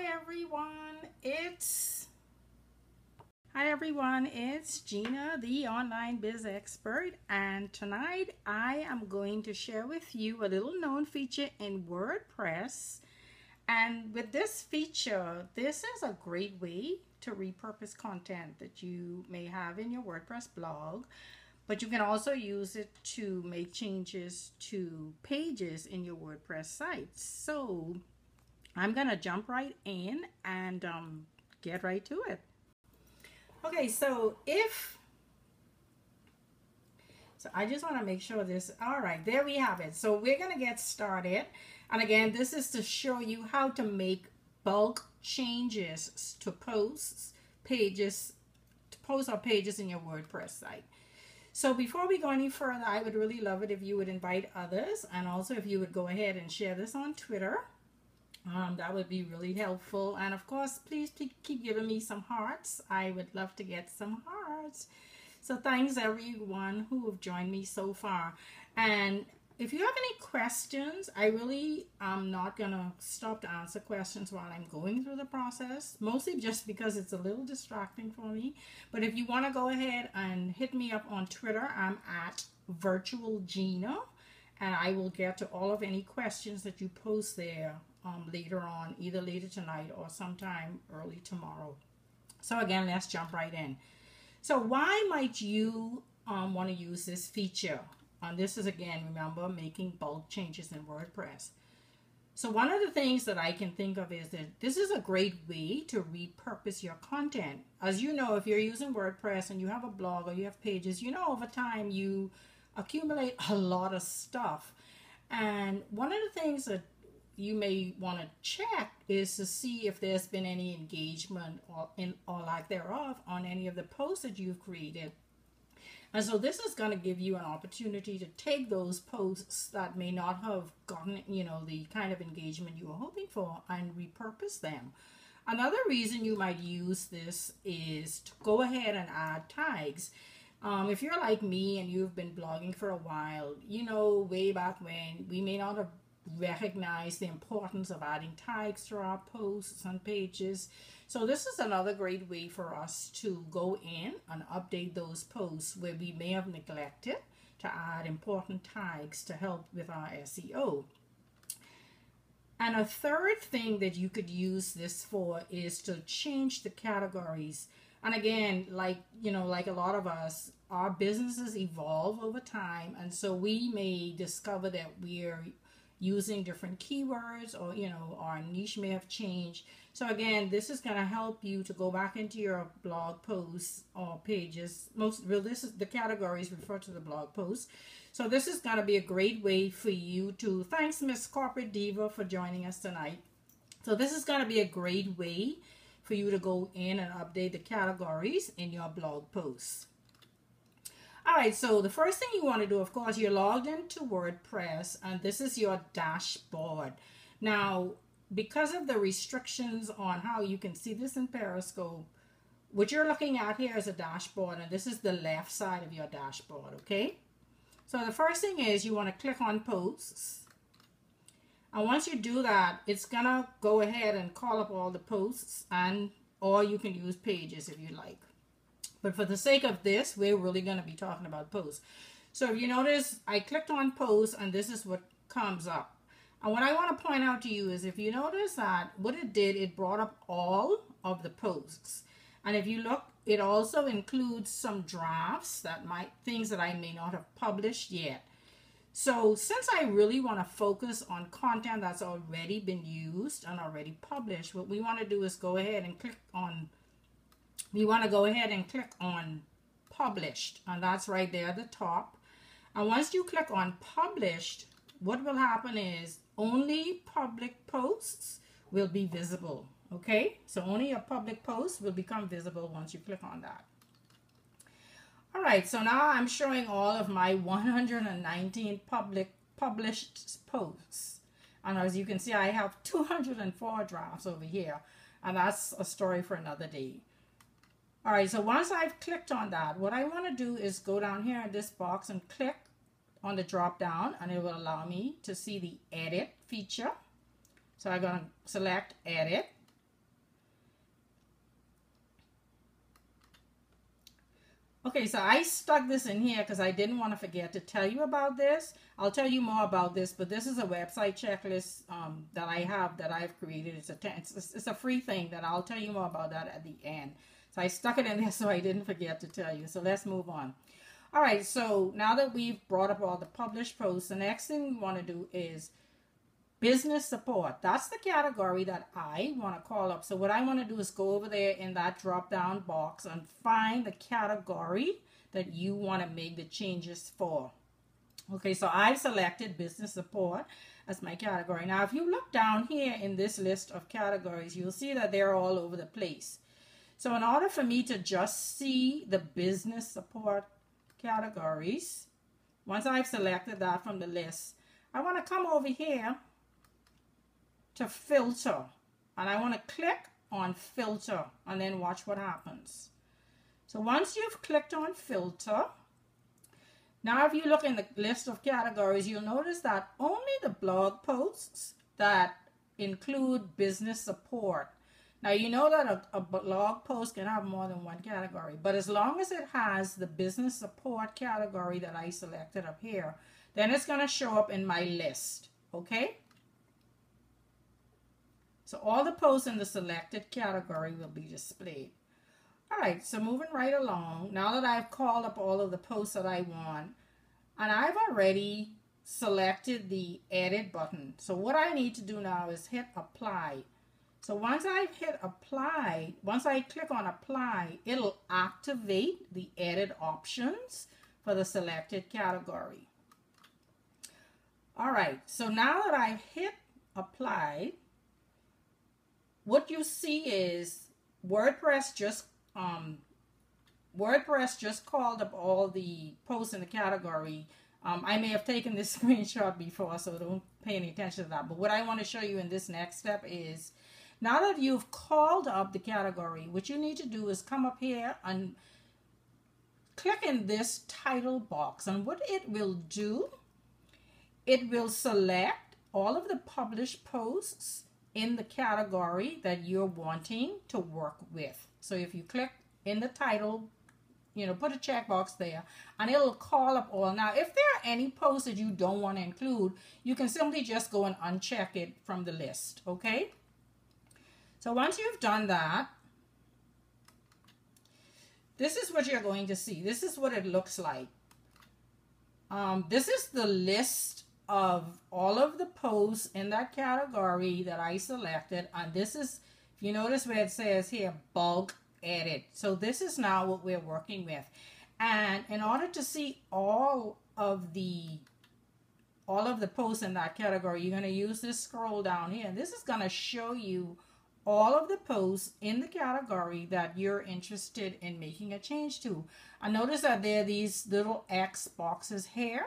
Hi everyone, it's Gina, the online biz expert, and tonight I am going to share with you a little known feature in WordPress. And with this feature, this is a great way to repurpose content that you may have in your WordPress blog, but you can also use it to make changes to pages in your WordPress sites. So I'm gonna jump right in and get right to it. Okay, so I just want to make sure this, all right, there we have it. So we're going to get started. And again, this is to show you how to make bulk changes to posts or pages in your WordPress site. So before we go any further, I would really love it if you would invite others, and also if you would go ahead and share this on Twitter. That would be really helpful. And of course, please keep giving me some hearts. I would love to get some hearts. So thanks everyone who have joined me so far. And if you have any questions, I really am not going to stop to answer questions while I'm going through the process, mostly just because it's a little distracting for me. But if you want to go ahead and hit me up on Twitter, I'm at Virtual Gina, and I will get to all of any questions that you post there later on, either later tonight or sometime early tomorrow. So again, let's jump right in. So why might you want to use this feature? And this is, again, remember, making bulk changes in WordPress. So one of the things that I can think of is that this is a great way to repurpose your content. As you know, if you're using WordPress and you have a blog or you have pages, you know, over time you accumulate a lot of stuff. And one of the things that you may want to check is to see if there's been any engagement or lack thereof on any of the posts that you've created. And so this is going to give you an opportunity to take those posts that may not have gotten, you know, the kind of engagement you were hoping for and repurpose them. Another reason you might use this is to go ahead and add tags. If you're like me and you've been blogging for a while, you know, way back when we may not have recognize the importance of adding tags to our posts and pages. So this is another great way for us to go in and update those posts where we may have neglected to add important tags to help with our SEO. And a third thing that you could use this for is to change the categories. And again, like a lot of us, our businesses evolve over time, and so we may discover that we're using different keywords, or our niche may have changed. So again, this is going to help you to go back into your blog posts or pages. The categories refer to the blog posts. So this is going to be a great way for you to, thanks Miss Corporate Diva for joining us tonight. So this is going to be a great way for you to go in and update the categories in your blog posts. All right, so the first thing you want to do, of course, you're logged into WordPress, and this is your dashboard. Now, because of the restrictions on how you can see this in Periscope, what you're looking at here is a dashboard, and this is the left side of your dashboard, okay? So the first thing is you want to click on posts. And once you do that, it's going to go ahead and call up all the posts, or you can use pages if you like. But for the sake of this, we're really going to be talking about posts. So if you notice, I clicked on posts, and this is what comes up. And what I want to point out to you is, if you notice that what it did, it brought up all of the posts. And if you look, it also includes some drafts, things that I may not have published yet. So since I really want to focus on content that's already been used and already published, what we want to do is go ahead and click on published, and that's right there at the top. And once you click on published, what will happen is only public posts will be visible. Okay, so only your public posts will become visible once you click on that. All right, so now I'm showing all of my 119 published posts, and as you can see, I have 204 drafts over here, and that's a story for another day. All right, so once I've clicked on that, what I want to do is go down here in this box and click on the drop down, and it will allow me to see the edit feature. So I'm going to select edit, Okay, so I stuck this in here because I didn't want to forget to tell you about this. I'll tell you more about this, but this is a website checklist that I have that I've created. It's a free thing that I'll tell you more about that at the end. So I stuck it in there so I didn't forget to tell you. So let's move on. All right, so now that we've brought up all the published posts, the next thing we want to do is business support. That's the category that I want to call up. So what I want to do is go over there in that drop down box and find the category that you want to make the changes for. Okay, so I've selected business support as my category. Now, if you look down here in this list of categories, you'll see that they're all over the place. So in order for me to just see the business support categories, once I've selected that from the list, I want to come over here to filter, and I want to click on filter and then watch what happens. So once you've clicked on filter, now if you look in the list of categories, you'll notice that only the blog posts that include business support. Now you know that a blog post can have more than one category, but as long as it has the business support category that I selected up here, then it's going to show up in my list. Okay? So all the posts in the selected category will be displayed. All right, so moving right along, now that I've called up all of the posts that I want, and I've already selected the edit button. So what I need to do now is hit apply. So once I've hit apply, once I click on apply, it'll activate the edit options for the selected category. All right, so now that I've hit apply, what you see is WordPress just called up all the posts in the category. I may have taken this screenshot before, so don't pay any attention to that. But what I want to show you in this next step is, now that you've called up the category, what you need to do is come up here and click in this title box. And what it will do, it will select all of the published posts in the category that you're wanting to work with. So if you click in the title, put a checkbox there, and it'll call up all. Now, if there are any posts that you don't want to include, you can simply just go and uncheck it from the list, okay? So once you've done that, this is what you're going to see. This is what it looks like. This is the list of all of the posts in that category that I selected, and this is, if you notice where it says here, bulk edit. So this is now what we're working with. And in order to see all of the posts in that category, you're going to use this scroll down here, and this is going to show you all of the posts in the category that you're interested in making a change to. And notice that there are these little X boxes here.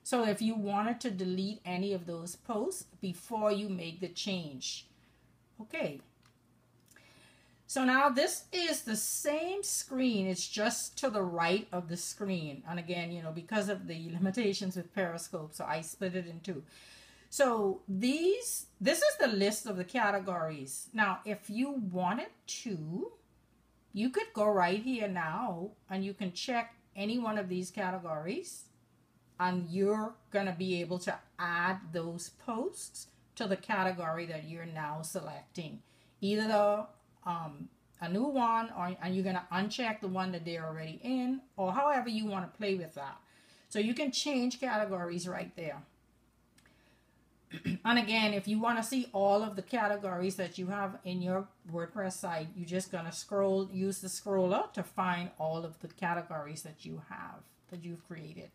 So if you wanted to delete any of those posts before you make the change. Okay. So now this is the same screen. It's just to the right of the screen. And again, because of the limitations with Periscope, so I split it in two. So this is the list of the categories. Now, if you wanted to, you could go right here now and you can check any one of these categories, and you're going to be able to add those posts to the category that you're now selecting. Either a new one, and you're going to uncheck the one that they're already in, or however you want to play with that. So you can change categories right there. And again, if you want to see all of the categories that you have in your WordPress site, you're just going to use the scroller to find all of the categories that you have, that you've created.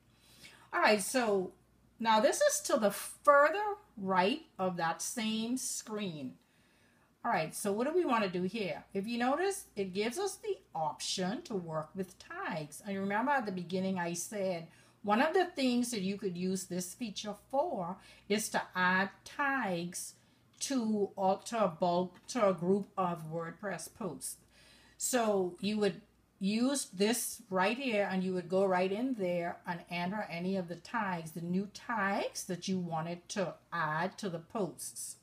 All right, so now this is to the further right of that same screen. All right, so what do we want to do here? If you notice, it gives us the option to work with tags. And remember at the beginning I said, one of the things that you could use this feature for is to add tags to a group of WordPress posts. So you would use this right here, and you would go right in there and enter any of the tags, the new tags that you wanted to add to the posts.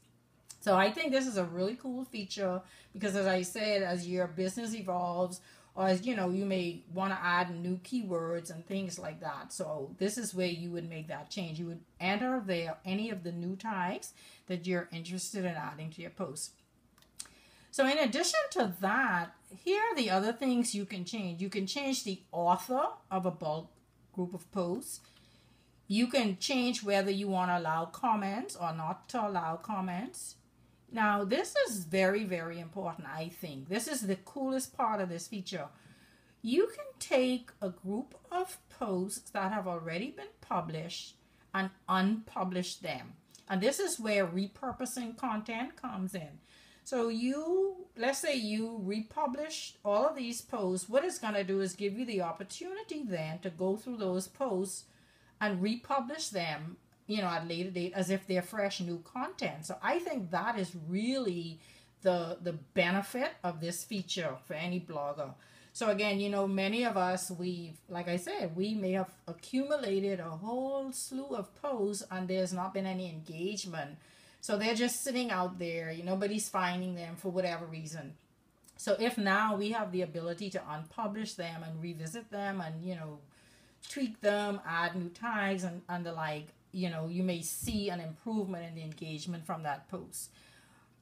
So I think this is a really cool feature because, as I said, as your business evolves, or you know, you may want to add new keywords and things like that. So this is where you would make that change. You would enter there any of the new tags that you're interested in adding to your post. So in addition to that, here are the other things you can change. You can change the author of a bulk group of posts. You can change whether you want to allow comments or not to allow comments. Now, this is very, very important, I think. This is the coolest part of this feature. You can take a group of posts that have already been published and unpublish them. And this is where repurposing content comes in. So let's say you republish all of these posts. What it's going to do is give you the opportunity then to go through those posts and republish them, you know, at a later date as if they're fresh new content. So I think that is really the benefit of this feature for any blogger. So again, you know, many of us, like I said, we may have accumulated a whole slew of posts and there's not been any engagement. So they're just sitting out there. Nobody's finding them for whatever reason. So if now we have the ability to unpublish them and revisit them and, you know, tweak them, add new tags and the like, you know, you may see an improvement in the engagement from that post.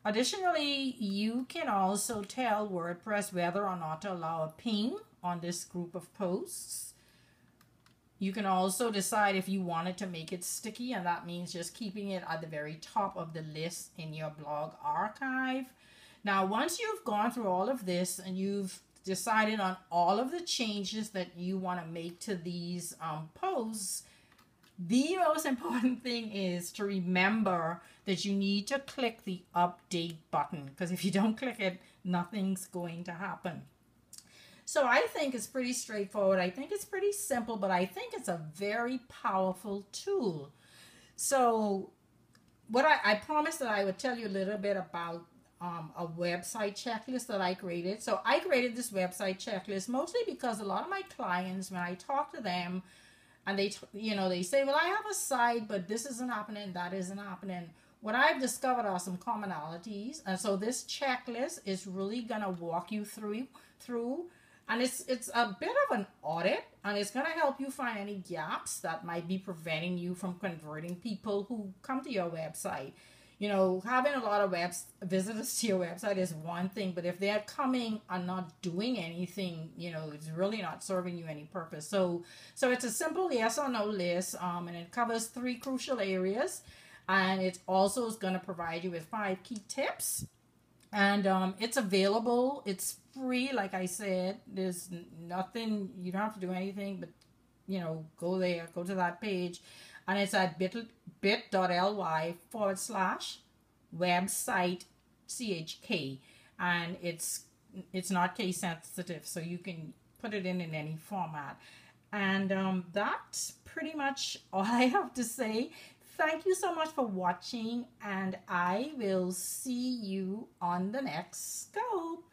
Additionally, you can also tell WordPress whether or not to allow a ping on this group of posts. You can also decide if you wanted to make it sticky, and that means just keeping it at the very top of the list in your blog archive. Now, once you've gone through all of this and you've decided on all of the changes that you want to make to these posts, the most important thing is to remember that you need to click the update button, because if you don't click it, nothing's going to happen. So I think it's pretty straightforward. I think it's pretty simple, but I think it's a very powerful tool. So what I promised that I would tell you a little bit about a website checklist that I created. So I created this website checklist mostly because a lot of my clients, when I talk to them and they say, well, I have a site, but this isn't happening, that isn't happening. What I've discovered are some commonalities. And so this checklist is really going to walk you through. And it's a bit of an audit, and it's going to help you find any gaps that might be preventing you from converting people who come to your website. You know, having a lot of visitors to your website is one thing, but if they're coming and not doing anything, you know, it's really not serving you any purpose. So it's a simple yes or no list, and it covers 3 crucial areas, and it also is going to provide you with 5 key tips. And it's available. It's free, like I said. There's nothing, you don't have to do anything but, you know, go there, go to that page. And it's at bit.ly/website CHK. And it's not case sensitive, so you can put it in any format. And that's pretty much all I have to say. Thank you so much for watching, and I will see you on the next scope.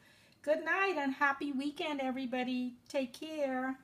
Good night and happy weekend, everybody. Take care.